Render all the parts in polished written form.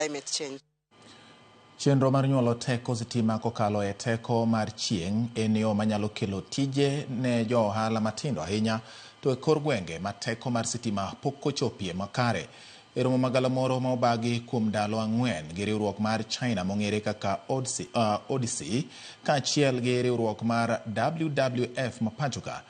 climate change. Chenro mar nyuolo teko stima kokalo e teko mar chieng en yo manyalo kelo tije ne jo ohala matindo ahinya to e kor gwenge ma teko mar stima pok ochopie makare. E romo magalamoro ma obagi kuom ndalo 4 gi riwruok mar China mong'ere kaka Odyssey kaachiel gi riwruok mar WWF ma pachoka,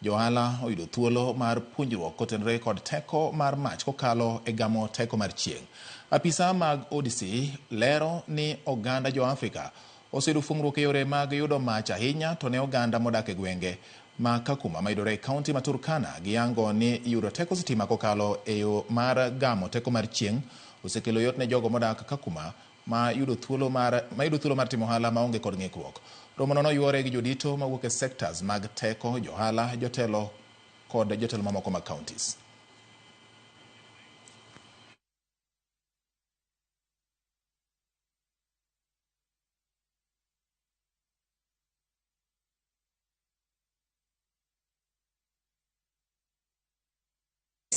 jo ohala oyudo thuolo mar puonjruok kotenore kod teko mar mach kokalo e gamo teko mar chieng. Apisa mag Odyssey lero ni oganda jo Afrika oseyudo fungruok e yore mag yudo mach ahinya to ne oganda modak e gwenge ma Kakuma mayudore e kaunti ma Turkana giyango ni yudo teko sitima kokalo e yo mar gamo teko mar chieng osekelo yot ne jogo modak Kakuma ma yudo thuolo mar timo ohala maonge kod ng'ikruok. Romo no yuore gi jodito mawuok e sectors mag teko, jo ohala, jotelo kod jotelo mamoko mag counties.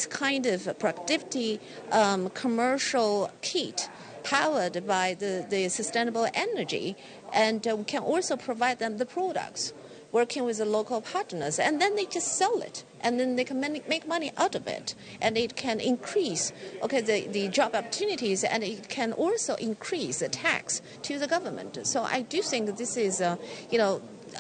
Kind of productivity commercial kit powered by the sustainable energy, and we can also provide them the products working with the local partners, and then they just sell it and then they can make money out of it, and it can increase the job opportunities, and it can also increase the tax to the government. So I do think this is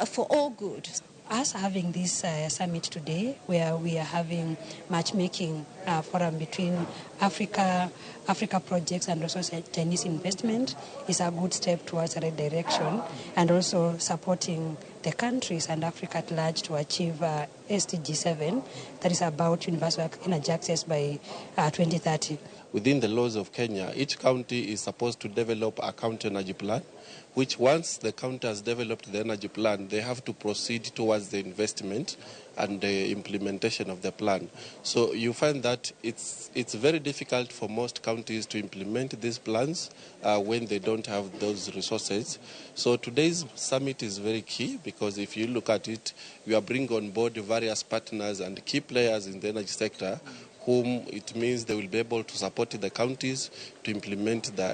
for all good. Us having this summit today, where we are having matchmaking forum between Africa projects and also Chinese investment, is a good step towards the right direction, and also supporting the countries and Africa at large to achieve SDG 7, that is about universal energy access by 2030. Within the laws of Kenya, each county is supposed to develop a county energy plan, which once the county has developed the energy plan, they have to proceed towards the investment and the implementation of the plan. So you find that it's very difficult for most counties to implement these plans when they don't have those resources. So today's summit is very key, because if you look at it, we are bringing on board various partners and key players in the energy sector, whom it means they will be able to support the counties to implement the